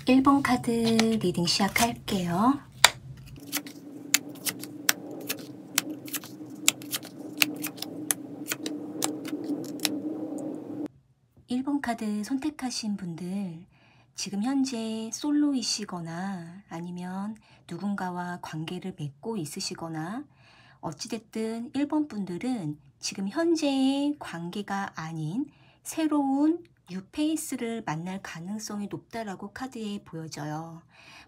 (1번) 카드 리딩 시작할게요. (1번) 카드 선택하신 분들, 지금 현재 솔로이시거나 아니면 누군가와 관계를 맺고 있으시거나 어찌됐든 1번 분들은 지금 현재의 관계가 아닌 새로운 뉴페이스를 만날 가능성이 높다라고 카드에 보여져요.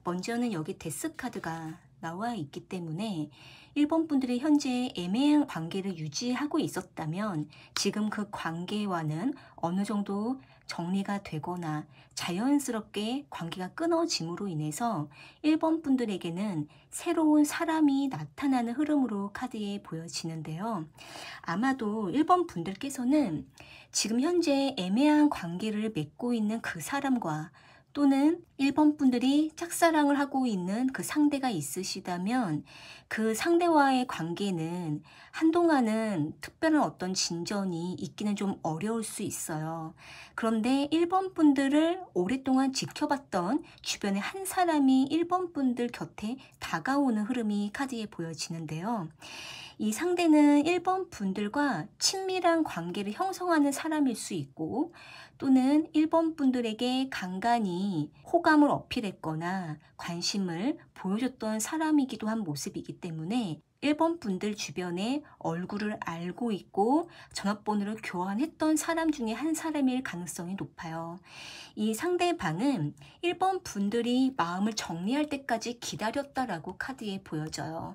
먼저는 여기 데스 카드가 나와 있기 때문에 1번 분들이 현재 애매한 관계를 유지하고 있었다면 지금 그 관계와는 어느 정도 정리가 되거나 자연스럽게 관계가 끊어짐으로 인해서 1번 분들에게는 새로운 사람이 나타나는 흐름으로 카드에 보여지는데요. 아마도 1번 분들께서는 지금 현재 애매한 관계를 맺고 있는 그 사람과 또는 1번 분들이 짝사랑을 하고 있는 그 상대가 있으시다면 그 상대와의 관계는 한동안은 특별한 어떤 진전이 있기는 좀 어려울 수 있어요. 그런데 1번 분들을 오랫동안 지켜봤던 주변의 한 사람이 1번 분들 곁에 다가오는 흐름이 카드에 보여지는데요. 이 상대는 1번 분들과 친밀한 관계를 형성하는 사람일 수 있고 또는 1번 분들에게 간간히 호감을 어필했거나 관심을 보여줬던 사람이기도 한 모습이기 때문에 1번 분들 주변에 얼굴을 알고 있고 전화번호를 교환했던 사람 중에 한 사람일 가능성이 높아요. 이 상대방은 1번 분들이 마음을 정리할 때까지 기다렸다라고 카드에 보여져요.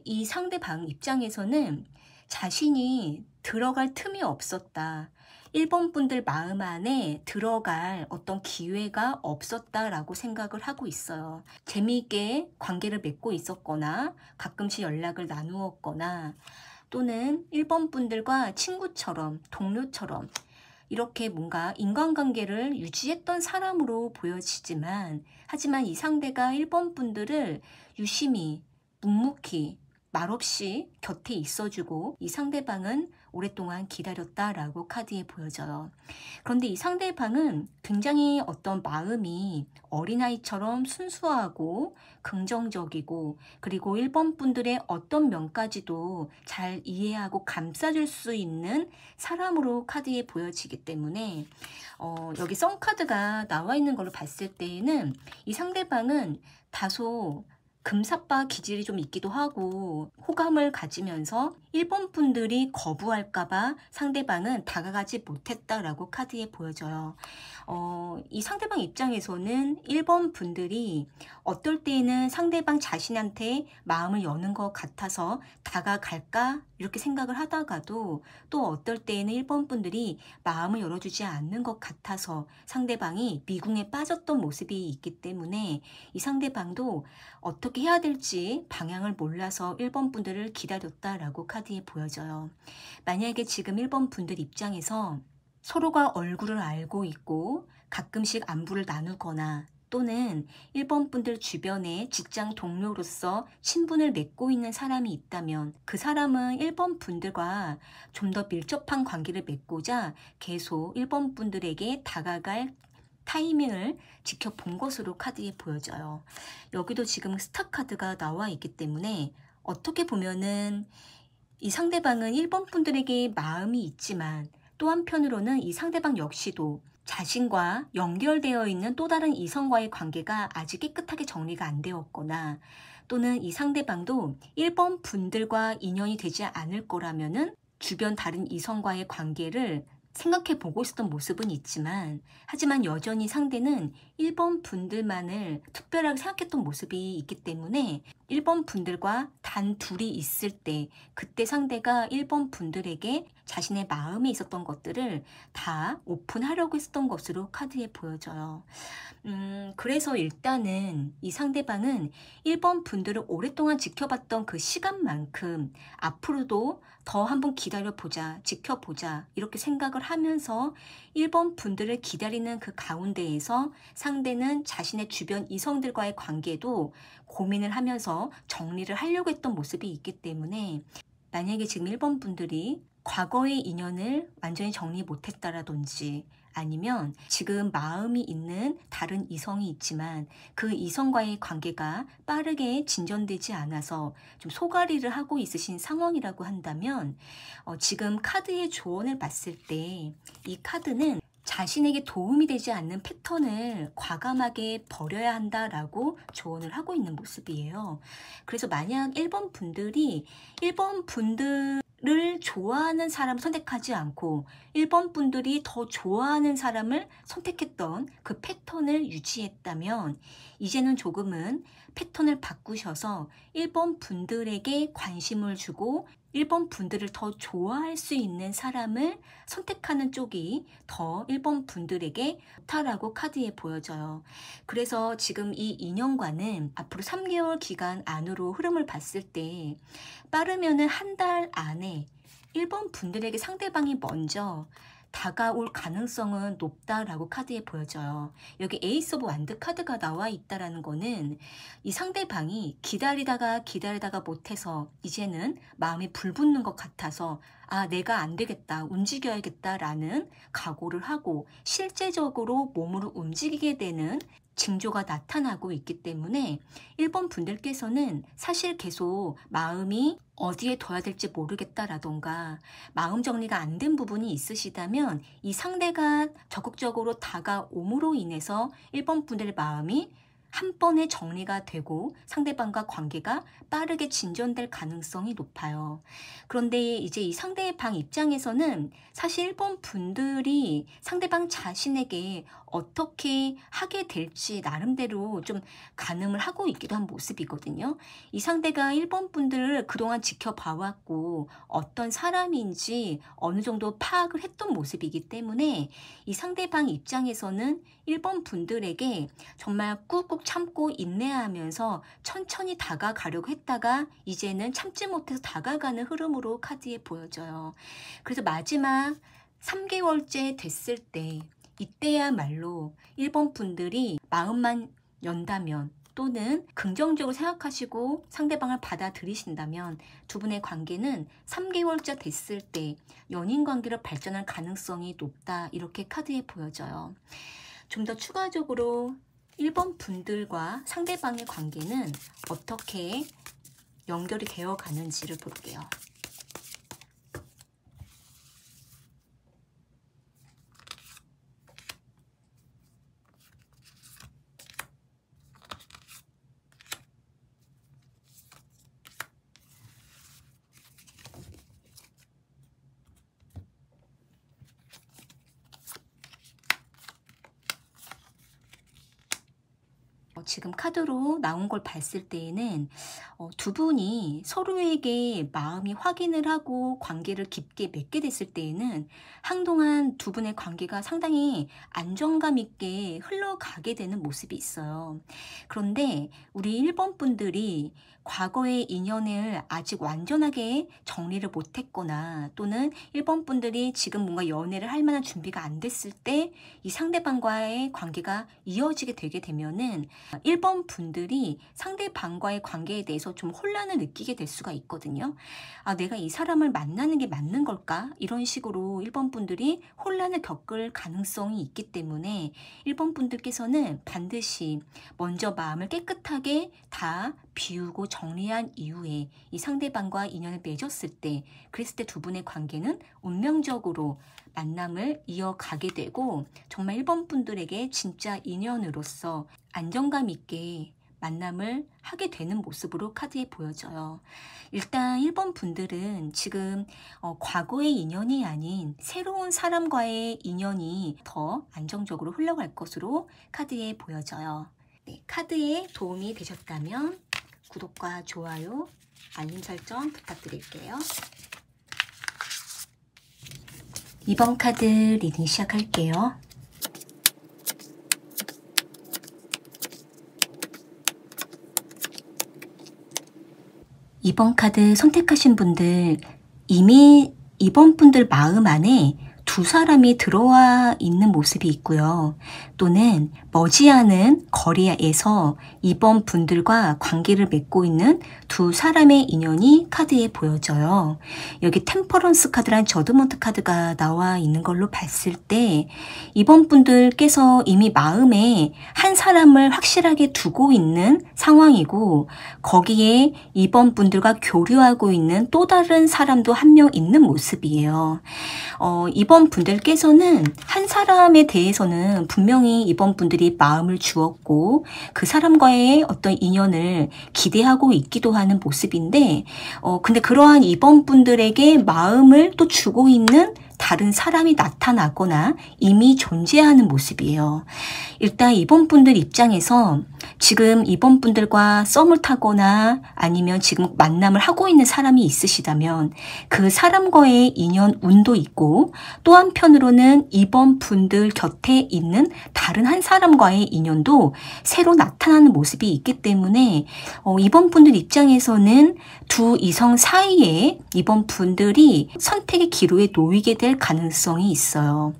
이 상대방 입장에서는 자신이 들어갈 틈이 없었다. 1번 분들 마음 안에 들어갈 어떤 기회가 없었다라고 생각을 하고 있어요. 재미있게 관계를 맺고 있었거나 가끔씩 연락을 나누었거나 또는 1번 분들과 친구처럼 동료처럼 이렇게 뭔가 인간관계를 유지했던 사람으로 보여지지만 하지만 이 상대가 1번 분들을 유심히 묵묵히 말없이 곁에 있어주고 이 상대방은 오랫동안 기다렸다라고 카드에 보여져요. 그런데 이 상대방은 굉장히 어떤 마음이 어린아이처럼 순수하고 긍정적이고 그리고 1번 분들의 어떤 면까지도 잘 이해하고 감싸줄 수 있는 사람으로 카드에 보여지기 때문에 여기 썬카드가 나와 있는 걸로 봤을 때에는 이 상대방은 다소 금사빠 기질이 좀 있기도 하고 호감을 가지면서 1번 분들이 거부할까봐 상대방은 다가가지 못했다라고 카드에 보여져요. 이 상대방 입장에서는 1번 분들이 어떨 때에는 상대방 자신한테 마음을 여는 것 같아서 다가갈까? 이렇게 생각을 하다가도 또 어떨 때에는 1번 분들이 마음을 열어주지 않는 것 같아서 상대방이 미궁에 빠졌던 모습이 있기 때문에 이 상대방도 어떻게 해야 될지 방향을 몰라서 1번 분들을 기다렸다라고 카드에 보여져요. 만약에 지금 1번 분들 입장에서 서로가 얼굴을 알고 있고 가끔씩 안부를 나누거나 또는 1번 분들 주변에 직장 동료로서 친분을 맺고 있는 사람이 있다면 그 사람은 1번 분들과 좀 더 밀접한 관계를 맺고자 계속 1번 분들에게 다가갈 타이밍을 지켜본 것으로 카드에 보여져요. 여기도 지금 스타 카드가 나와 있기 때문에 어떻게 보면은 이 상대방은 1번 분들에게 마음이 있지만 또 한편으로는 이 상대방 역시도 자신과 연결되어 있는 또 다른 이성과의 관계가 아직 깨끗하게 정리가 안 되었거나 또는 이 상대방도 1번 분들과 인연이 되지 않을 거라면은 주변 다른 이성과의 관계를 생각해 보고 있었던 모습은 있지만 하지만 여전히 상대는 1번 분들만을 특별하게 생각했던 모습이 있기 때문에 1번 분들과 단 둘이 있을 때 그때 상대가 1번 분들에게 자신의 마음에 있었던 것들을 다 오픈하려고 했었던 것으로 카드에 보여져요. 그래서 일단은 이 상대방은 1번 분들을 오랫동안 지켜봤던 그 시간만큼 앞으로도 더 한번 기다려보자, 지켜보자 이렇게 생각을 하면서 1번 분들을 기다리는 그 가운데에서 상대는 자신의 주변 이성들과의 관계도 고민을 하면서 정리를 하려고 했던 모습이 있기 때문에 만약에 지금 1번 분들이 과거의 인연을 완전히 정리 못했다라든지 아니면 지금 마음이 있는 다른 이성이 있지만 그 이성과의 관계가 빠르게 진전되지 않아서 좀 소가리를 하고 있으신 상황이라고 한다면 지금 카드의 조언을 봤을 때 이 카드는 자신에게 도움이 되지 않는 패턴을 과감하게 버려야 한다라고 조언을 하고 있는 모습이에요. 그래서 만약 1번 분들이 1번 분들을 좋아하는 사람을 선택하지 않고 1번 분들이 더 좋아하는 사람을 선택했던 그 패턴을 유지했다면 이제는 조금은 패턴을 바꾸셔서 1번 분들에게 관심을 주고 1번 분들을 더 좋아할 수 있는 사람을 선택하는 쪽이 더 1번 분들에게 좋다라고 카드에 보여져요. 그래서 지금 이 인연과는 앞으로 3개월 기간 안으로 흐름을 봤을 때 빠르면은 한 달 안에 1번 분들에게 상대방이 먼저 다가올 가능성은 높다라고 카드에 보여져요. 여기 에이스 오브 완드 카드가 나와 있다라는 거는 이 상대방이 기다리다가 못해서 이제는 마음이 불붙는 것 같아서 아, 내가 안 되겠다, 움직여야겠다라는 각오를 하고 실제적으로 몸으로 움직이게 되는 징조가 나타나고 있기 때문에 1번 분들께서는 사실 계속 마음이 어디에 둬야 될지 모르겠다라던가 마음 정리가 안 된 부분이 있으시다면 이 상대가 적극적으로 다가옴으로 인해서 1번 분들의 마음이 한 번에 정리가 되고 상대방과 관계가 빠르게 진전될 가능성이 높아요. 그런데 이제 이 상대방 입장에서는 사실 1번 분들이 상대방 자신에게 어떻게 하게 될지 나름대로 좀 가늠을 하고 있기도 한 모습이거든요. 이 상대가 1번 분들을 그동안 지켜봐왔고 어떤 사람인지 어느 정도 파악을 했던 모습이기 때문에 이 상대방 입장에서는 1번 분들에게 정말 꾹꾹 참고 인내하면서 천천히 다가가려고 했다가 이제는 참지 못해서 다가가는 흐름으로 카드에 보여져요. 그래서 마지막 3개월째 됐을 때 이때야말로 1번 분들이 마음만 연다면 또는 긍정적으로 생각하시고 상대방을 받아들이신다면 두 분의 관계는 3개월째 됐을 때 연인 관계로 발전할 가능성이 높다 이렇게 카드에 보여져요. 좀 더 추가적으로 1번 분들과 상대방의 관계는 어떻게 연결이 되어 가는지를 볼게요. 지금 카드로 나온 걸 봤을 때에는 두 분이 서로에게 마음이 확인을 하고 관계를 깊게 맺게 됐을 때에는 한동안 두 분의 관계가 상당히 안정감 있게 흘러가게 되는 모습이 있어요. 그런데 우리 1번 분들이 과거의 인연을 아직 완전하게 정리를 못했거나 또는 1번 분들이 지금 뭔가 연애를 할 만한 준비가 안 됐을 때 이 상대방과의 관계가 이어지게 되게 되면은 1번 분들이 상대방과의 관계에 대해서 좀 혼란을 느끼게 될 수가 있거든요. 아, 내가 이 사람을 만나는 게 맞는 걸까? 이런 식으로 1번 분들이 혼란을 겪을 가능성이 있기 때문에 1번 분들께서는 반드시 먼저 마음을 깨끗하게 다 비우고 정리한 이후에 이 상대방과 인연을 맺었을 때, 그랬을 때 두 분의 관계는 운명적으로 만남을 이어가게 되고 정말 1번 분들에게 진짜 인연으로서 안정감 있게 만남을 하게 되는 모습으로 카드에 보여져요. 일단 1번 분들은 지금 과거의 인연이 아닌 새로운 사람과의 인연이 더 안정적으로 흘러갈 것으로 카드에 보여져요. 네, 카드에 도움이 되셨다면 구독과 좋아요, 알림 설정 부탁드릴게요. 2번 카드 리딩 시작할게요. 이번 카드 선택하신 분들, 이미 2번 분들 마음 안에 두 사람이 들어와 있는 모습이 있고요. 또는 머지않은 거리에서 2번 분들과 관계를 맺고 있는 두 사람의 인연이 카드에 보여져요. 여기 템퍼런스 카드란 저드먼트 카드가 나와 있는 걸로 봤을 때 2번 분들께서 이미 마음에 한 사람을 확실하게 두고 있는 상황이고, 거기에 2번 분들과 교류하고 있는 또 다른 사람도 한 명 있는 모습이에요. 2번 분들께서는 한 사람에 대해서는 분명히 2번 분들이 마음을 주었고 그 사람과의 어떤 인연을 기대하고 있기도 하는 모습인데, 근데 그러한 2번 분들에게 마음을 또 주고 있는 다른 사람이 나타나거나 이미 존재하는 모습이에요. 일단 2번 분들 입장에서 지금 2번 분들과 썸을 타거나 아니면 지금 만남을 하고 있는 사람이 있으시다면 그 사람과의 인연 운도 있고, 또 한편으로는 2번 분들 곁에 있는 다른 한 사람과의 인연도 새로 나타나는 모습이 있기 때문에 2번 분들 입장에서는 두 이성 사이에 2번 분들이 선택의 기로에 놓이게 될 가능성이 있어요.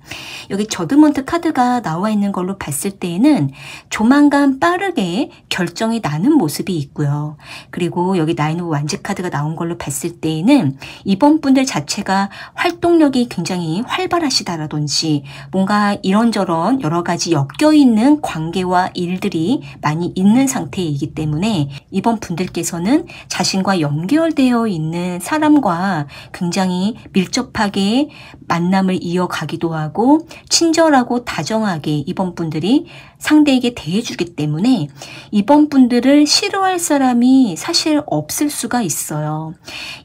여기 저드먼트 카드가 나와 있는 걸로 봤을 때에는 조만간 빠르게 결정이 나는 모습이 있고요. 그리고 여기 나인 오브 완즈 카드가 나온 걸로 봤을 때에는 2번 분들 자체가 활동력이 굉장히 활발하시다라든지 뭔가 이런저런 여러 가지 엮여있는 관계와 일들이 많이 있는 상태이기 때문에 2번 분들께서는 자신과 연결되어 있는 사람과 굉장히 밀접하게 만남을 이어가기도 하고 친절하고 다정하게 2번 분들이 상대에게 대해주기 때문에 2번 분들을 싫어할 사람이 사실 없을 수가 있어요.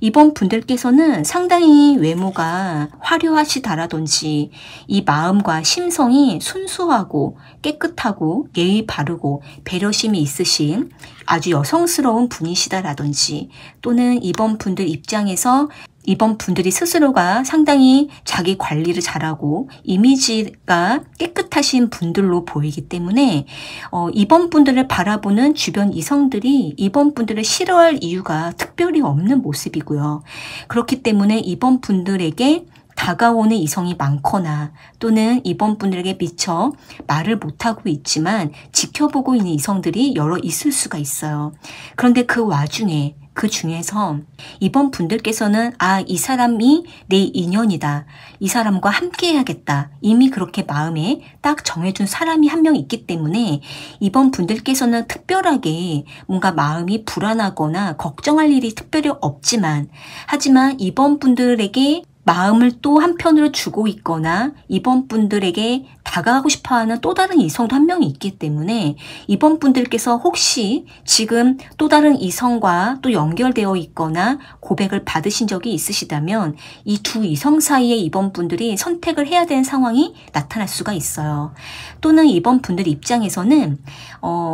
2번 분들께서는 상당히 외모가 화려하시다라든지 이 마음과 심성이 순수하고 깨끗하고 예의 바르고 배려심이 있으신 아주 여성스러운 분이시다라든지, 또는 2번 분들 입장에서 2번 분들이 스스로가 상당히 자기 관리를 잘하고 이미지가 깨끗하신 분들로 보이기 때문에 2번 분들을 바라보는 주변 이성들이 2번 분들을 싫어할 이유가 특별히 없는 모습이고요. 그렇기 때문에 2번 분들에게 다가오는 이성이 많거나 또는 2번 분들에게 미처 말을 못하고 있지만 지켜보고 있는 이성들이 여러 있을 수가 있어요. 그런데 그 와중에 그 중에서 2번 분들께서는 이 사람이 내 인연이다, 이 사람과 함께 해야겠다, 이미 그렇게 마음에 딱 정해둔 사람이 한 명 있기 때문에 2번 분들께서는 특별하게 뭔가 마음이 불안하거나 걱정할 일이 특별히 없지만, 하지만 2번 분들에게 마음을 또 한편으로 주고 있거나 2번 분들에게 다가가고 싶어하는 또 다른 이성도 한 명이 있기 때문에 이번 분들께서 혹시 지금 또 다른 이성과 또 연결되어 있거나 고백을 받으신 적이 있으시다면 이 두 이성 사이에 이번 분들이 선택을 해야 되는 상황이 나타날 수가 있어요. 또는 이번 분들 입장에서는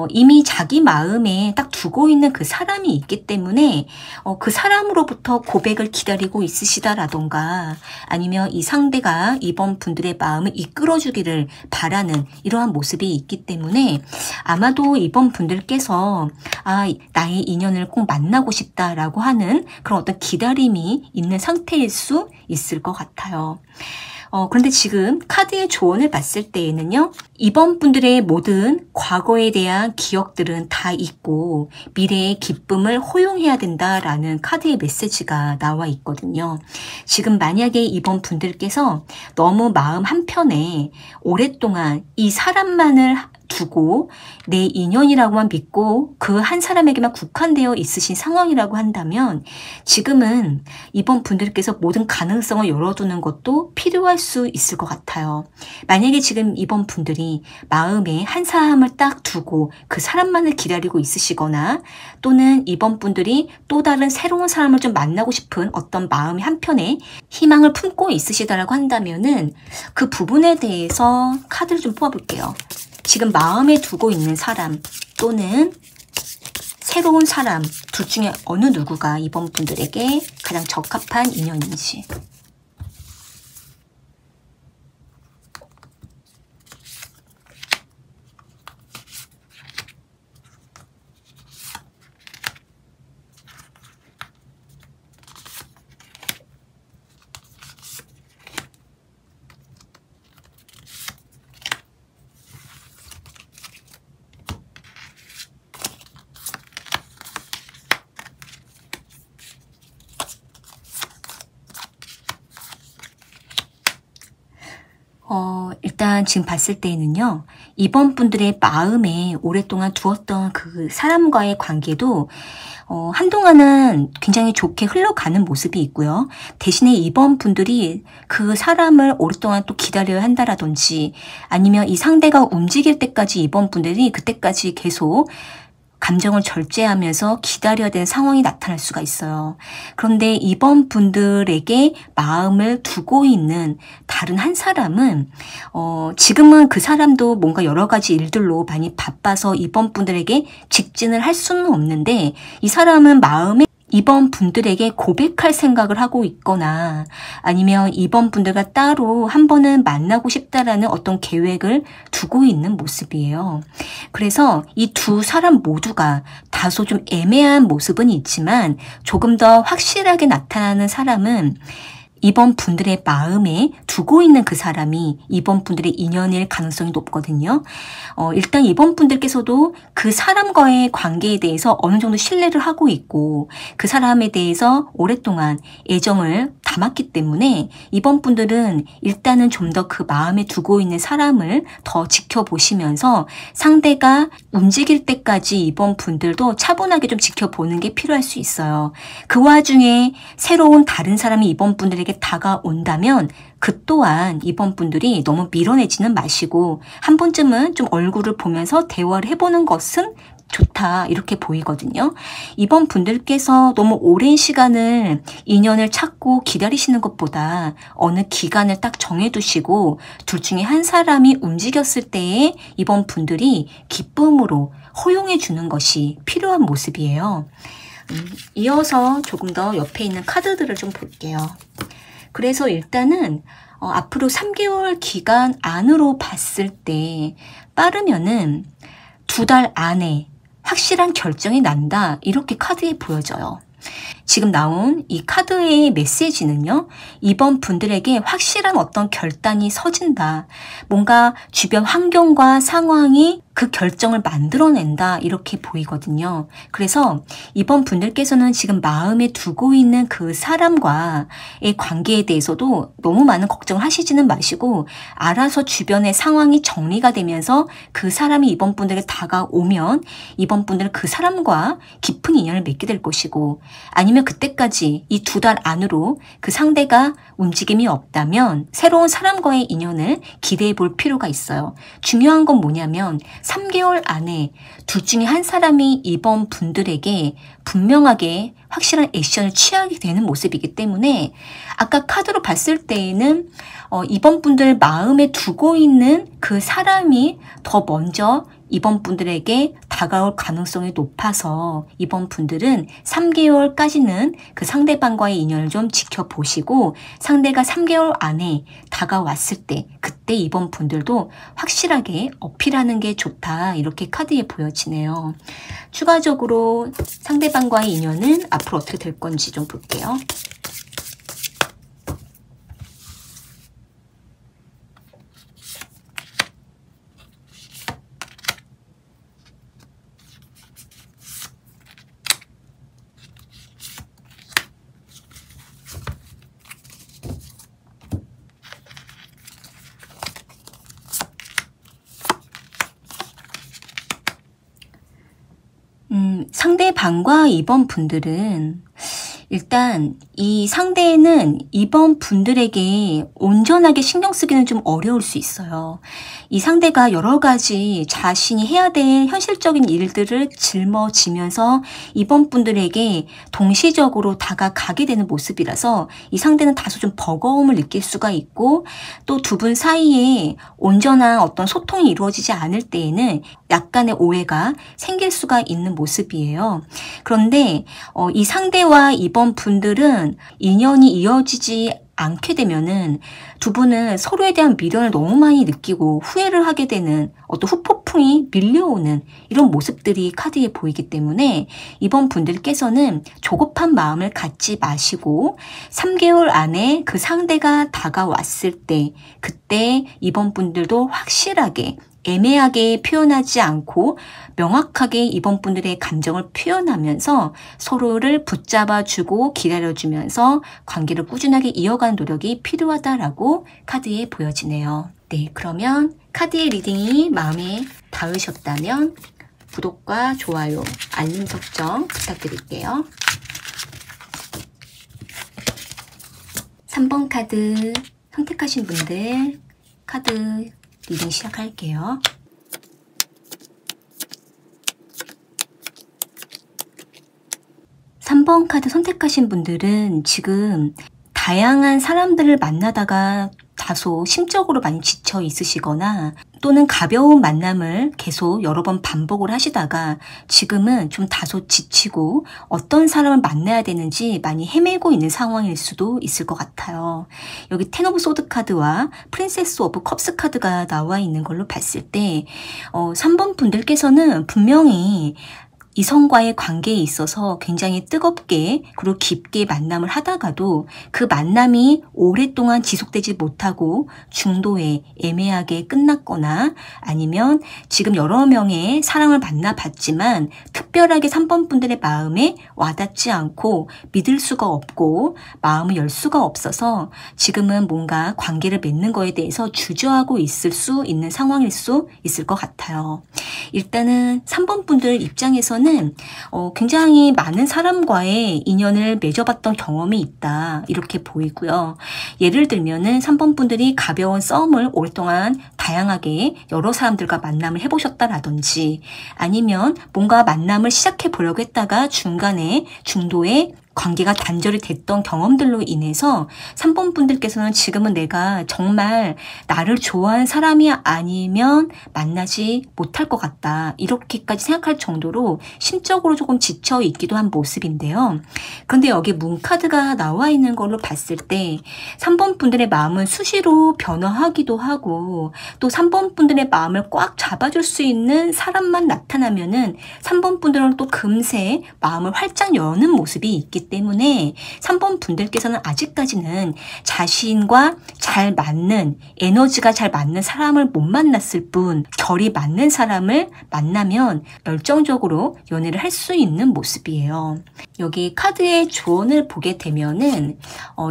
이미 자기 마음에 딱 두고 있는 그 사람이 있기 때문에 그 사람으로부터 고백을 기다리고 있으시다라던가 아니면 이 상대가 이번 분들의 마음을 이끌어주기를 바라는 이러한 모습이 있기 때문에 아마도 이번 분들께서 나의 인연을 꼭 만나고 싶다라고 하는 그런 어떤 기다림이 있는 상태일 수 있을 것 같아요. 그런데 지금 카드의 조언을 봤을 때에는요. 이번 분들의 모든 과거에 대한 기억들은 다 있고 미래의 기쁨을 호용해야 된다라는 카드의 메시지가 나와 있거든요. 지금 만약에 이번 분들께서 너무 마음 한편에 오랫동안 이 사람만을 두고 내 인연이라고만 믿고 그 한 사람에게만 국한되어 있으신 상황이라고 한다면 지금은 이번 분들께서 모든 가능성을 열어두는 것도 필요할 수 있을 것 같아요. 만약에 지금 이번 분들이 마음에 한 사람을 딱 두고 그 사람만을 기다리고 있으시거나 또는 이번 분들이 또 다른 새로운 사람을 좀 만나고 싶은 어떤 마음의 한편에 희망을 품고 있으시다라고 한다면은 그 부분에 대해서 카드를 좀 뽑아볼게요. 지금 마음에 두고 있는 사람 또는 새로운 사람 둘 중에 어느 누구가 이번 분들에게 가장 적합한 인연인지. 일단 지금 봤을 때에는요. 이번 분들의 마음에 오랫동안 두었던 그 사람과의 관계도 한동안은 굉장히 좋게 흘러가는 모습이 있고요. 대신에 이번 분들이 그 사람을 오랫동안 또 기다려야 한다라든지 아니면 이 상대가 움직일 때까지 이번 분들이 그때까지 계속 감정을 절제하면서 기다려야 되는 상황이 나타날 수가 있어요. 그런데 이번 분들에게 마음을 두고 있는 다른 한 사람은 지금은 그 사람도 뭔가 여러 가지 일들로 많이 바빠서 이번 분들에게 직진을 할 수는 없는데 이 사람은 마음에 이번 분들에게 고백할 생각을 하고 있거나 아니면 이번 분들과 따로 한 번은 만나고 싶다라는 어떤 계획을 두고 있는 모습이에요. 그래서 이 두 사람 모두가 다소 좀 애매한 모습은 있지만 조금 더 확실하게 나타나는 사람은 이번 분들의 마음에 두고 있는 그 사람이 이번 분들의 인연일 가능성이 높거든요. 일단 이번 분들께서도 그 사람과의 관계에 대해서 어느 정도 신뢰를 하고 있고 그 사람에 대해서 오랫동안 애정을 담았기 때문에 이번 분들은 일단은 좀 더 그 마음에 두고 있는 사람을 더 지켜보시면서 상대가 움직일 때까지 이번 분들도 차분하게 좀 지켜보는 게 필요할 수 있어요. 그 와중에 새로운 다른 사람이 이번 분들에게 다가온다면 그 또한 이번 분들이 너무 밀어내지는 마시고 한 번쯤은 좀 얼굴을 보면서 대화를 해보는 것은 좋다 이렇게 보이거든요. 이번 분들께서 너무 오랜 시간을 인연을 찾고 기다리시는 것보다 어느 기간을 딱 정해두시고 둘 중에 한 사람이 움직였을 때에 이번 분들이 기쁨으로 허용해 주는 것이 필요한 모습이에요. 이어서 조금 더 옆에 있는 카드들을 좀 볼게요. 그래서 일단은 앞으로 3개월 기간 안으로 봤을 때 빠르면은 2달 안에 확실한 결정이 난다 이렇게 카드에 보여져요. 지금 나온 이 카드의 메시지는요. 이번 분들에게 확실한 어떤 결단이 서진다. 뭔가 주변 환경과 상황이 그 결정을 만들어낸다 이렇게 보이거든요. 그래서 이번 분들께서는 지금 마음에 두고 있는 그 사람과의 관계에 대해서도 너무 많은 걱정을 하시지는 마시고 알아서 주변의 상황이 정리가 되면서 그 사람이 이번 분들에게 다가오면 이번 분들은 그 사람과 깊은 인연을 맺게 될 것이고, 아니면 그때까지 이 2달 안으로 그 상대가 움직임이 없다면 새로운 사람과의 인연을 기대해 볼 필요가 있어요. 중요한 건 뭐냐면 3개월 안에 둘 중에 한 사람이 이번 분들에게 분명하게 확실한 액션을 취하게 되는 모습이기 때문에, 아까 카드로 봤을 때에는 이번 분들 마음에 두고 있는 그 사람이 더 먼저 이번 분들에게 다가올 가능성이 높아서 이번 분들은 3개월까지는 그 상대방과의 인연을 좀 지켜보시고, 상대가 3개월 안에 다가왔을 때 그때 이번 분들도 확실하게 어필하는 게 좋다, 이렇게 카드에 보여지네요. 추가적으로 상대방과의 인연은 앞으로 어떻게 될 건지 좀 볼게요. 상대방과 이번 분들은 일단 이 상대는 이번 분들에게 온전하게 신경 쓰기는 좀 어려울 수 있어요. 이 상대가 여러 가지 자신이 해야 될 현실적인 일들을 짊어지면서 이번 분들에게 동시적으로 다가가게 되는 모습이라서 이 상대는 다소 좀 버거움을 느낄 수가 있고, 또 두 분 사이에 온전한 어떤 소통이 이루어지지 않을 때에는 약간의 오해가 생길 수가 있는 모습이에요. 그런데 이 상대와 이번 분들은 인연이 이어지지 않게 되면은 두 분은 서로에 대한 미련을 너무 많이 느끼고 후회를 하게 되는 어떤 후폭풍이 밀려오는 이런 모습들이 카드에 보이기 때문에 이번 분들께서는 조급한 마음을 갖지 마시고 3개월 안에 그 상대가 다가왔을 때 그때 이번 분들도 확실하게 애매하게 표현하지 않고 명확하게 이번 분들의 감정을 표현하면서 서로를 붙잡아주고 기다려주면서 관계를 꾸준하게 이어가는 노력이 필요하다라고 카드에 보여지네요. 네, 그러면 카드의 리딩이 마음에 닿으셨다면 구독과 좋아요, 알림 설정 부탁드릴게요. 3번 카드 선택하신 분들 카드 리딩 시작할게요. (3번) 카드 선택하신 분들은 지금 다양한 사람들을 만나다가 다소 심적으로 많이 지쳐 있으시거나 또는 가벼운 만남을 계속 여러 번 반복을 하시다가 지금은 좀 다소 지치고 어떤 사람을 만나야 되는지 많이 헤매고 있는 상황일 수도 있을 것 같아요. 여기 텐 오브 소드 카드와 프린세스 오브 컵스 카드가 나와 있는 걸로 봤을 때 3번 분들께서는 분명히 이성과의 관계에 있어서 굉장히 뜨겁게 그리고 깊게 만남을 하다가도 그 만남이 오랫동안 지속되지 못하고 중도에 애매하게 끝났거나, 아니면 지금 여러 명의 사람을 만나봤지만 특별하게 3번 분들의 마음에 와닿지 않고 믿을 수가 없고 마음을 열 수가 없어서 지금은 뭔가 관계를 맺는 거에 대해서 주저하고 있을 수 있는 상황일 수 있을 것 같아요. 일단은 3번 분들 입장에서는 굉장히 많은 사람과의 인연을 맺어봤던 경험이 있다, 이렇게 보이고요. 예를 들면은 3번 분들이 가벼운 썸을 오랫동안 다양하게 여러 사람들과 만남을 해보셨다라든지, 아니면 뭔가 만남을 시작해 보려고 했다가 중간에 중도에 관계가 단절이 됐던 경험들로 인해서 3번 분들께서는 지금은 내가 정말 나를 좋아하는 사람이 아니면 만나지 못할 것 같다, 이렇게까지 생각할 정도로 심적으로 조금 지쳐 있기도 한 모습인데요. 그런데 여기 문카드가 나와 있는 걸로 봤을 때 3번 분들의 마음은 수시로 변화하기도 하고, 또 3번 분들의 마음을 꽉 잡아줄 수 있는 사람만 나타나면은 3번 분들은 또 금세 마음을 활짝 여는 모습이 있기 있기 때문에 3번 분들께서는 아직까지는 자신과 잘 맞는, 에너지가 잘 맞는 사람을 못 만났을 뿐, 결이 맞는 사람을 만나면 열정적으로 연애를 할 수 있는 모습이에요. 여기 카드의 조언을 보게 되면은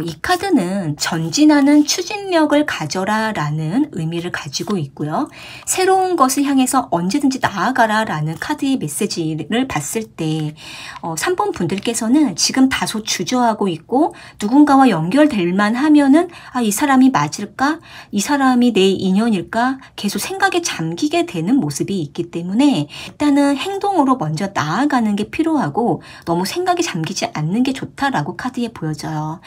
이 카드는 전진하는 추진력을 가져라 라는 의미를 가지고 있고요. 새로운 것을 향해서 언제든지 나아가라 라는 카드의 메시지를 봤을 때 3번 분들께서는 지금 다소 주저하고 있고 누군가와 연결될 만하면은 이 사람이 맞을까? 이 사람이 내 인연일까? 계속 생각에 잠기게 되는 모습이 있기 때문에 일단은 행동으로 먼저 나아가는 게 필요하고 너무 생각에 잠기지 않는 게 좋다라고 카드에 보여져요.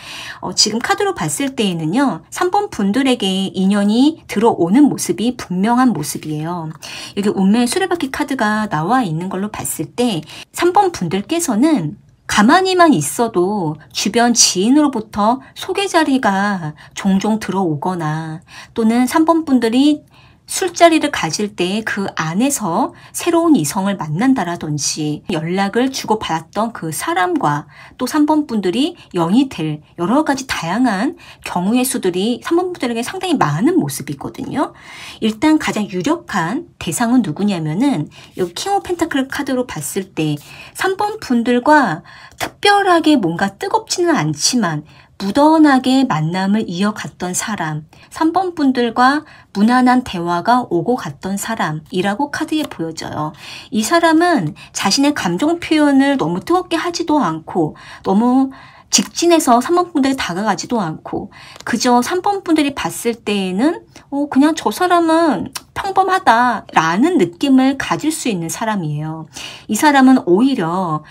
지금 카드로 봤을 때에는요. 3번 분들에게 인연이 들어오는 모습이 분명한 모습이에요. 여기 운명의 수레바퀴 카드가 나와 있는 걸로 봤을 때 3번 분들께서는 가만히만 있어도 주변 지인으로부터 소개 자리가 종종 들어오거나 또는 3번 분들이 술자리를 가질 때 그 안에서 새로운 이성을 만난다라든지 연락을 주고받았던 그 사람과 또 3번 분들이 연이 될 여러 가지 다양한 경우의 수들이 3번 분들에게 상당히 많은 모습이 있거든요. 일단 가장 유력한 대상은 누구냐면은 여기 킹 오브 펜타클 카드로 봤을 때 3번 분들과 특별하게 뭔가 뜨겁지는 않지만 무던하게 만남을 이어갔던 사람, 3번 분들과 무난한 대화가 오고 갔던 사람이라고 카드에 보여져요. 이 사람은 자신의 감정 표현을 너무 뜨겁게 하지도 않고 너무 직진해서 3번 분들이 다가가지도 않고 그저 3번 분들이 봤을 때에는 그냥 저 사람은 평범하다라는 느낌을 가질 수 있는 사람이에요. 이 사람은 오히려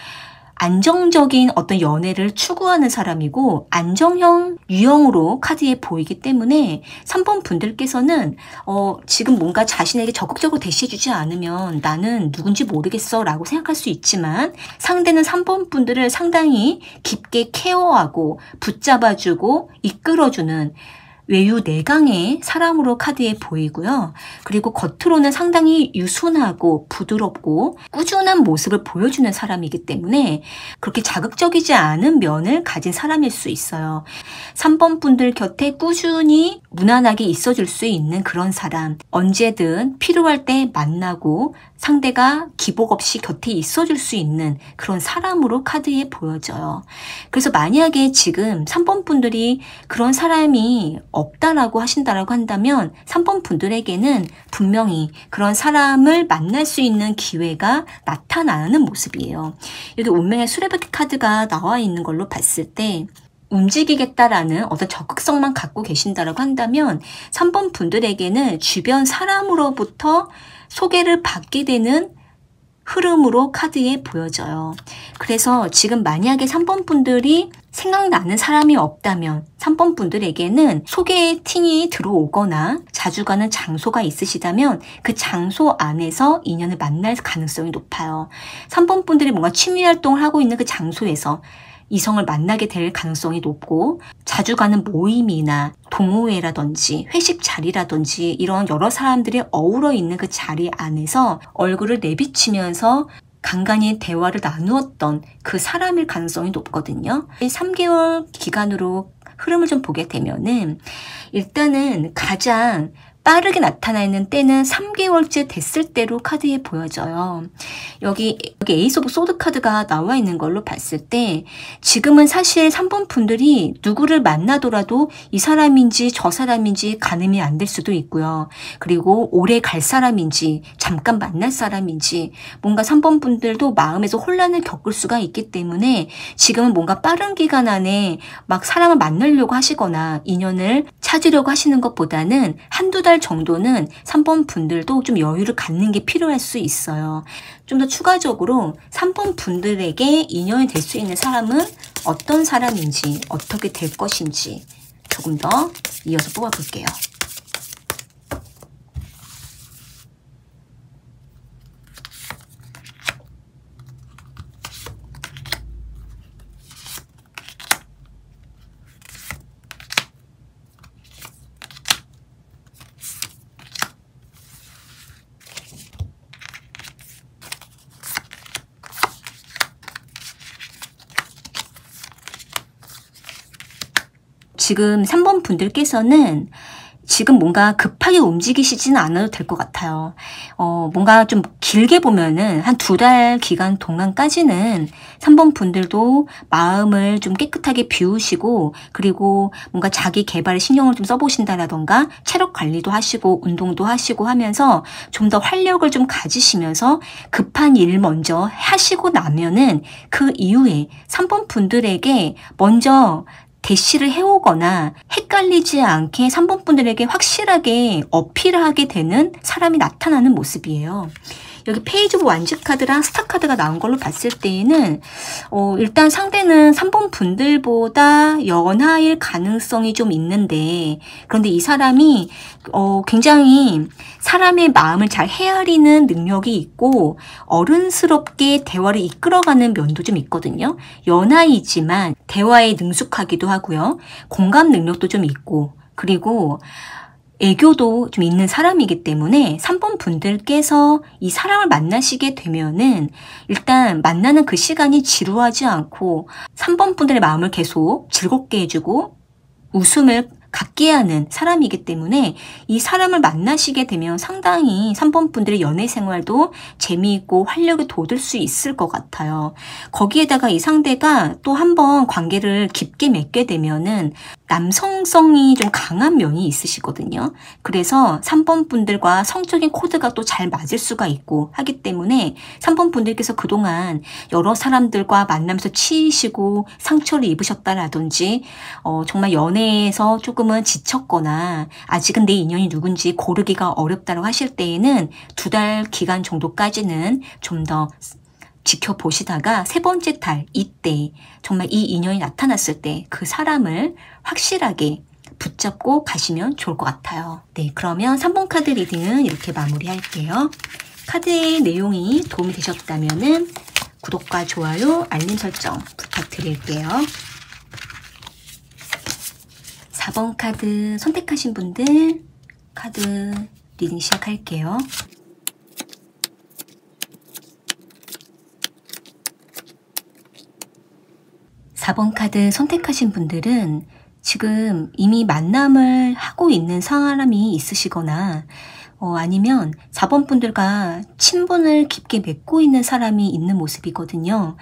안정적인 어떤 연애를 추구하는 사람이고 안정형 유형으로 카드에 보이기 때문에 3번 분들께서는 지금 뭔가 자신에게 적극적으로 대시해주지 않으면 나는 누군지 모르겠어 라고 생각할 수 있지만 상대는 3번 분들을 상당히 깊게 케어하고 붙잡아주고 이끌어주는 외유 내강의 사람으로 카드에 보이고요. 그리고 겉으로는 상당히 유순하고 부드럽고 꾸준한 모습을 보여주는 사람이기 때문에 그렇게 자극적이지 않은 면을 가진 사람일 수 있어요. 3번 분들 곁에 꾸준히 무난하게 있어줄 수 있는 그런 사람, 언제든 필요할 때 만나고 상대가 기복 없이 곁에 있어줄 수 있는 그런 사람으로 카드에 보여져요. 그래서 만약에 지금 3번 분들이 그런 사람이 없다라고 하신다라고 한다면 3번 분들에게는 분명히 그런 사람을 만날 수 있는 기회가 나타나는 모습이에요. 여기 운명의 수레바퀴 카드가 나와 있는 걸로 봤을 때 움직이겠다라는 어떤 적극성만 갖고 계신다라고 한다면 3번 분들에게는 주변 사람으로부터 소개를 받게 되는 흐름으로 카드에 보여져요. 그래서 지금 만약에 3번 분들이 생각나는 사람이 없다면 3번 분들에게는 소개팅이 들어오거나 자주 가는 장소가 있으시다면 그 장소 안에서 인연을 만날 가능성이 높아요. 3번 분들이 뭔가 취미 활동을 하고 있는 그 장소에서 이성을 만나게 될 가능성이 높고 자주 가는 모임이나 동호회라든지 회식 자리라든지 이런 여러 사람들이 어우러 있는 그 자리 안에서 얼굴을 내비치면서 간간히 대화를 나누었던 그 사람일 가능성이 높거든요. 3개월 기간으로 흐름을 좀 보게 되면은 일단은 가장 빠르게 나타나 있는 때는 3개월째 됐을 때로 카드에 보여져요. 여기 에이스 오브 소드 카드가 나와 있는 걸로 봤을 때 지금은 사실 3번 분들이 누구를 만나더라도 이 사람인지 저 사람인지 가늠이 안 될 수도 있고요. 그리고 오래 갈 사람인지 잠깐 만날 사람인지 뭔가 3번 분들도 마음에서 혼란을 겪을 수가 있기 때문에 지금은 뭔가 빠른 기간 안에 막 사람을 만나려고 하시거나 인연을 찾으려고 하시는 것보다는 한두 달 정도는 3번 분들도 좀 여유를 갖는 게 필요할 수 있어요. 좀 더 추가적으로 3번 분들에게 인연이 될 수 있는 사람은 어떤 사람인지 어떻게 될 것인지 조금 더 이어서 뽑아볼게요. 지금 3번 분들께서는 지금 뭔가 급하게 움직이시지는 않아도 될 것 같아요. 뭔가 좀 길게 보면은 한 2달 기간 동안까지는 3번 분들도 마음을 좀 깨끗하게 비우시고, 그리고 뭔가 자기 개발에 신경을 좀 써보신다라던가 체력 관리도 하시고 운동도 하시고 하면서 좀 더 활력을 좀 가지시면서 급한 일 먼저 하시고 나면은 그 이후에 3번 분들에게 먼저 대시를 해오거나 헷갈리지 않게 3번 분들에게 확실하게 어필을 하게 되는 사람이 나타나는 모습이에요. 여기 페이지 오브 완즈 카드랑 스타 카드가 나온 걸로 봤을 때에는 일단 상대는 3번 분들보다 연하일 가능성이 좀 있는데, 그런데 이 사람이 굉장히 사람의 마음을 잘 헤아리는 능력이 있고 어른스럽게 대화를 이끌어가는 면도 좀 있거든요. 연하이지만 대화에 능숙하기도 하고요. 공감 능력도 좀 있고, 그리고 애교도 좀 있는 사람이기 때문에 3번 분들께서 이 사람을 만나시게 되면은 일단 만나는 그 시간이 지루하지 않고 3번 분들의 마음을 계속 즐겁게 해주고 웃음을 갖게 하는 사람이기 때문에 이 사람을 만나시게 되면 상당히 3번 분들의 연애 생활도 재미있고 활력이 돋을 수 있을 것 같아요. 거기에다가 이 상대가 또 한번 관계를 깊게 맺게 되면은 남성성이 좀 강한 면이 있으시거든요. 그래서 3번 분들과 성적인 코드가 또 잘 맞을 수가 있고 하기 때문에 3번 분들께서 그동안 여러 사람들과 만나면서 치이시고 상처를 입으셨다라든지 정말 연애에서 조금은 지쳤거나 아직은 내 인연이 누군지 고르기가 어렵다고 하실 때에는 2달 기간 정도까지는 좀 더 지켜보시다가 3번째 달 이때 정말 이 인연이 나타났을 때 그 사람을 확실하게 붙잡고 가시면 좋을 것 같아요. 네, 그러면 3번 카드 리딩은 이렇게 마무리할게요. 카드의 내용이 도움이 되셨다면 구독과 좋아요, 알림 설정 부탁드릴게요. 4번 카드 선택하신 분들 카드 리딩 시작할게요. (4번) 카드 선택하신 분들은 지금 이미 만남을 하고 있는 사람이 있으시거나 아니면 4번 분들과 친분을 깊게 맺고 있는 사람이 있는 모습이거든요.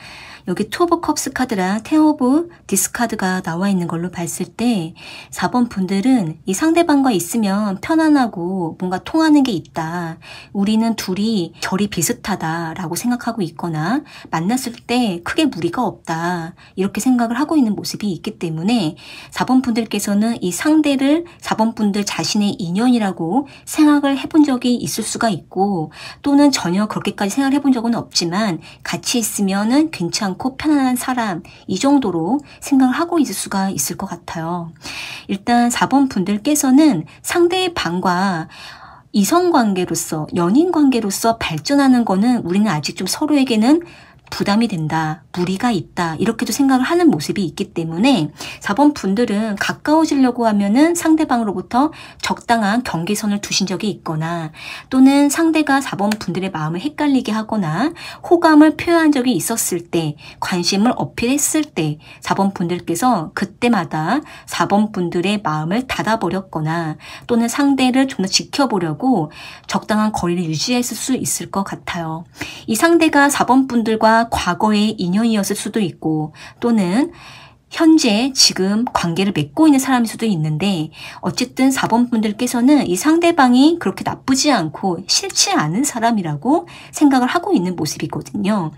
여기 투 오브 컵스 카드랑 텐 오브 디스 카드가 나와 있는 걸로 봤을 때 4번 분들은 이 상대방과 있으면 편안하고 뭔가 통하는 게 있다. 우리는 둘이 결이 비슷하다라고 생각하고 있거나 만났을 때 크게 무리가 없다. 이렇게 생각을 하고 있는 모습이 있기 때문에 4번 분들께서는 이 상대를 4번 분들 자신의 인연이라고 생각을 해본 적이 있을 수가 있고, 또는 전혀 그렇게까지 생각을 해본 적은 없지만 같이 있으면은 괜찮고 편안한 사람, 이 정도로 생각을 하고 있을 수가 있을 것 같아요. 일단 4번 분들께서는 상대방과 이성관계로서, 연인관계로서 발전하는 거는 우리는 아직 좀 서로에게는 부담이 된다, 무리가 있다, 이렇게도 생각을 하는 모습이 있기 때문에 4번 분들은 가까워지려고 하면은 상대방으로부터 적당한 경계선을 두신 적이 있거나, 또는 상대가 4번 분들의 마음을 헷갈리게 하거나 호감을 표현한 적이 있었을 때, 관심을 어필했을 때 4번 분들께서 그때마다 4번 분들의 마음을 닫아버렸거나, 또는 상대를 좀 더 지켜보려고 적당한 거리를 유지했을 수 있을 것 같아요. 이 상대가 4번 분들과 과거의 인연이었을 수도 있고, 또는 현재 지금 관계를 맺고 있는 사람일 수도 있는데, 어쨌든 4번 분들께서는 이 상대방이 그렇게 나쁘지 않고 싫지 않은 사람이라고 생각을 하고 있는 모습이거든요.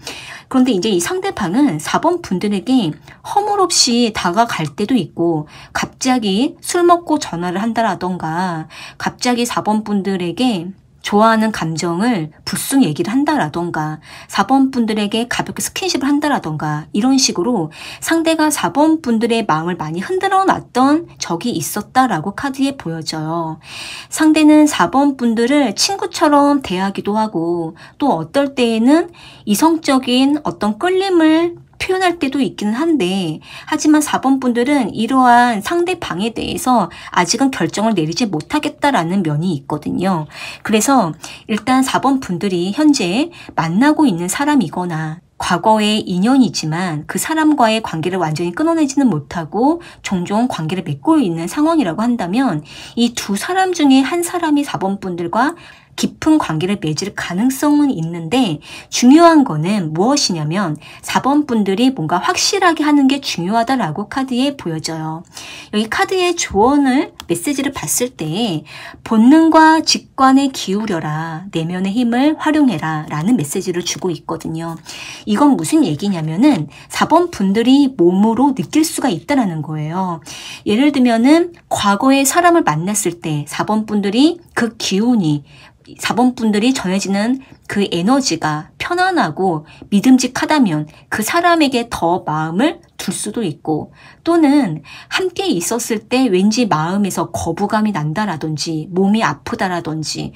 그런데 이제 이 상대방은 4번 분들에게 허물없이 다가갈 때도 있고, 갑자기 술 먹고 전화를 한다라던가, 갑자기 4번 분들에게 좋아하는 감정을 불쑥 얘기를 한다라던가, 4번 분들에게 가볍게 스킨십을 한다라던가, 이런 식으로 상대가 4번 분들의 마음을 많이 흔들어 놨던 적이 있었다라고 카드에 보여져요. 상대는 4번 분들을 친구처럼 대하기도 하고, 또 어떨 때에는 이성적인 어떤 끌림을 표현할 때도 있기는 한데, 하지만 4번 분들은 이러한 상대방에 대해서 아직은 결정을 내리지 못하겠다라는 면이 있거든요. 그래서 일단 4번 분들이 현재 만나고 있는 사람이거나 과거의 인연이지만 그 사람과의 관계를 완전히 끊어내지는 못하고 종종 관계를 맺고 있는 상황이라고 한다면 이 두 사람 중에 한 사람이 4번 분들과 깊은 관계를 맺을 가능성은 있는데 중요한 거는 무엇이냐면 4번 분들이 뭔가 확실하게 하는 게 중요하다라고 카드에 보여져요. 여기 카드의 조언을 메시지를 봤을 때 본능과 직관에 기울여라, 내면의 힘을 활용해라 라는 메시지를 주고 있거든요. 이건 무슨 얘기냐면은 4번 분들이 몸으로 느낄 수가 있다라는 거예요. 예를 들면은 과거의 사람을 만났을 때 4번 분들이 그 기운이 4번 분들이 전해지는 그 에너지가 편안하고 믿음직하다면 그 사람에게 더 마음을 둘 수도 있고 또는 함께 있었을 때 왠지 마음에서 거부감이 난다라든지 몸이 아프다라든지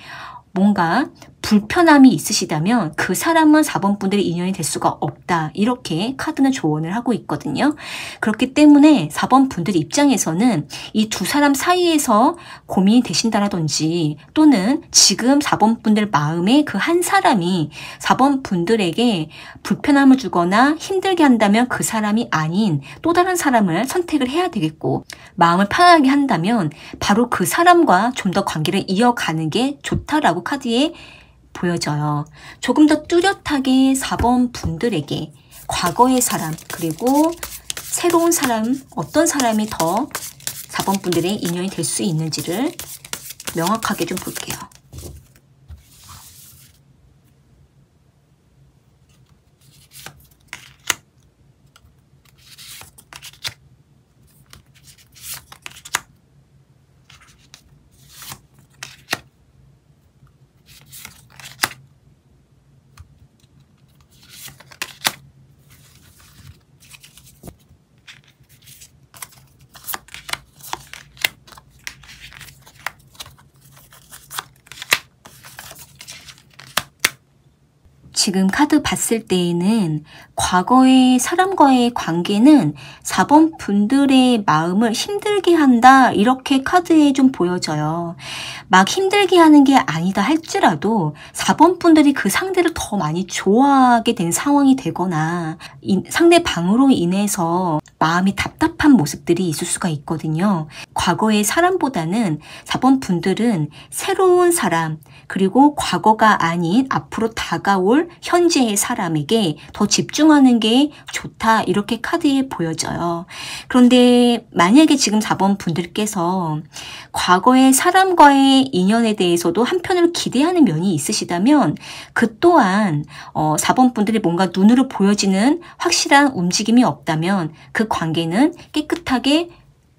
뭔가 불편함이 있으시다면 그 사람은 4번 분들의 인연이 될 수가 없다. 이렇게 카드는 조언을 하고 있거든요. 그렇기 때문에 4번 분들 입장에서는 이 두 사람 사이에서 고민이 되신다라든지 또는 지금 4번 분들 마음에 그 한 사람이 4번 분들에게 불편함을 주거나 힘들게 한다면 그 사람이 아닌 또 다른 사람을 선택을 해야 되겠고 마음을 편하게 한다면 바로 그 사람과 좀 더 관계를 이어가는 게 좋다라고 카드에 보여져요. 조금 더 뚜렷하게 4번 분들에게 과거의 사람 그리고 새로운 사람 어떤 사람이 더 4번 분들의 인연이 될 수 있는지를 명확하게 좀 볼게요. 지금 카드 봤을 때에는 과거의 사람과의 관계는 4번 분들의 마음을 힘들게 한다 이렇게 카드에 좀 보여져요. 막 힘들게 하는 게 아니다 할지라도 4번 분들이 그 상대를 더 많이 좋아하게 된 상황이 되거나 상대방으로 인해서 마음이 답답한 모습들이 있을 수가 있거든요. 과거의 사람보다는 4번 분들은 새로운 사람 그리고 과거가 아닌 앞으로 다가올 현재의 사람에게 더 집중하는 게 좋다 이렇게 카드에 보여져요. 그런데 만약에 지금 4번 분들께서 과거의 사람과의 인연에 대해서도 한편으로 기대하는 면이 있으시다면 그 또한 4번 분들이 뭔가 눈으로 보여지는 확실한 움직임이 없다면 그 관계는 깨끗하게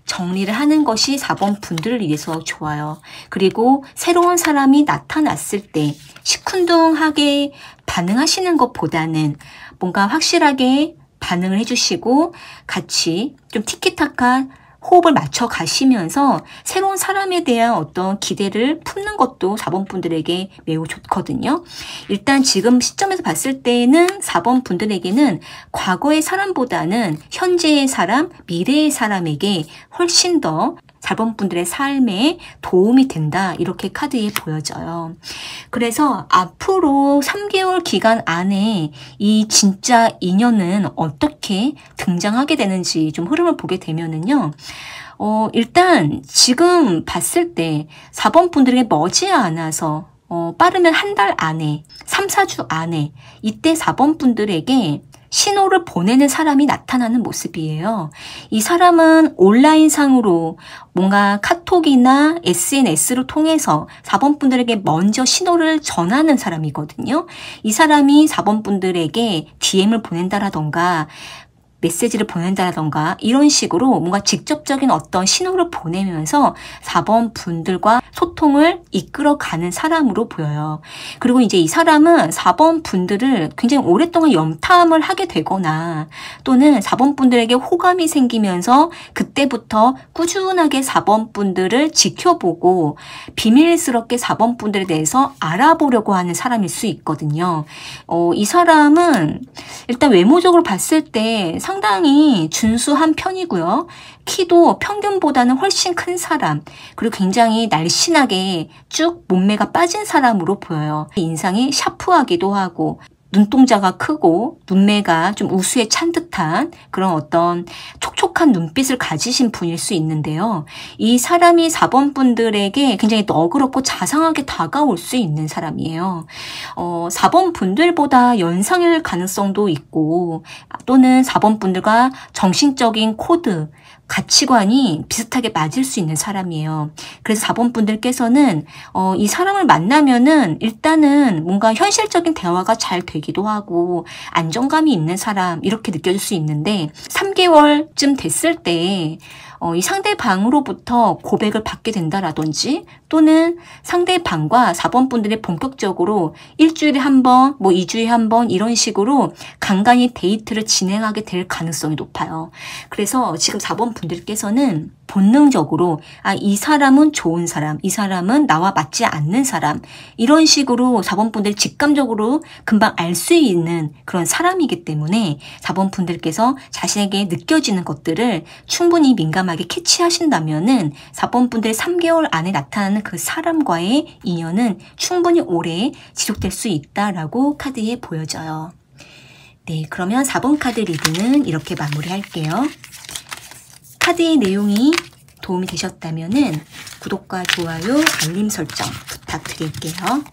정리를 하는 것이 4번 분들을 위해서 좋아요. 그리고 새로운 사람이 나타났을 때 시큰둥하게 반응하시는 것보다는 뭔가 확실하게 반응을 해주시고 같이 좀 티키타카 호흡을 맞춰 가시면서 새로운 사람에 대한 어떤 기대를 품는 것도 4번 분들에게 매우 좋거든요. 일단 지금 시점에서 봤을 때는 4번 분들에게는 과거의 사람보다는 현재의 사람, 미래의 사람에게 훨씬 더 4번 분들의 삶에 도움이 된다 이렇게 카드에 보여져요. 그래서 앞으로 3개월 기간 안에 이 진짜 인연은 어떻게 등장하게 되는지 좀 흐름을 보게 되면은요. 일단 지금 봤을 때 4번 분들에게 머지않아서 빠르면 한 달 안에 3, 4주 안에 이때 4번 분들에게 신호를 보내는 사람이 나타나는 모습이에요. 이 사람은 온라인상으로 뭔가 카톡이나 SNS를 통해서 4번 분들에게 먼저 신호를 전하는 사람이거든요. 이 사람이 4번 분들에게 DM을 보낸다라던가 메시지를 보낸다던가 이런 식으로 뭔가 직접적인 어떤 신호를 보내면서 4번 분들과 소통을 이끌어가는 사람으로 보여요. 그리고 이제 이 사람은 4번 분들을 굉장히 오랫동안 염탐을 하게 되거나 또는 4번 분들에게 호감이 생기면서 그때부터 꾸준하게 4번 분들을 지켜보고 비밀스럽게 4번 분들에 대해서 알아보려고 하는 사람일 수 있거든요. 이 사람은 일단 외모적으로 봤을 때 상당히 준수한 편이고요. 키도 평균보다는 훨씬 큰 사람, 그리고 굉장히 날씬하게 쭉 몸매가 빠진 사람으로 보여요. 인상이 샤프하기도 하고 눈동자가 크고 눈매가 좀 우수에 찬 듯한 그런 어떤 촉촉한 눈빛을 가지신 분일 수 있는데요. 이 사람이 4번 분들에게 굉장히 너그럽고 자상하게 다가올 수 있는 사람이에요. 4번 분들보다 연상일 가능성도 있고 또는 4번 분들과 정신적인 코드, 가치관이 비슷하게 맞을 수 있는 사람이에요. 그래서 4번 분들께서는 이 사람을 만나면은 일단은 뭔가 현실적인 대화가 잘 되기도 하고 안정감이 있는 사람 이렇게 느껴질 수 있는데 3개월쯤 됐을 때 이 상대방으로부터 고백을 받게 된다라든지 또는 상대방과 4번 분들이 본격적으로 일주일에 한 번, 뭐 2주에 한 번 이런 식으로 간간히 데이트를 진행하게 될 가능성이 높아요. 그래서 지금 4번 분들께서는 본능적으로 이 사람은 좋은 사람, 이 사람은 나와 맞지 않는 사람 이런 식으로 4번 분들이 직감적으로 금방 알 수 있는 그런 사람이기 때문에 4번 분들께서 자신에게 느껴지는 것들을 충분히 민감하게 캐치하신다면은 4번 분들의 3개월 안에 나타나는 그 사람과의 인연은 충분히 오래 지속될 수 있다라고 카드에 보여져요. 네, 그러면 4번 카드 리딩은 이렇게 마무리할게요. 카드의 내용이 도움이 되셨다면은 구독과 좋아요, 알림 설정 부탁드릴게요.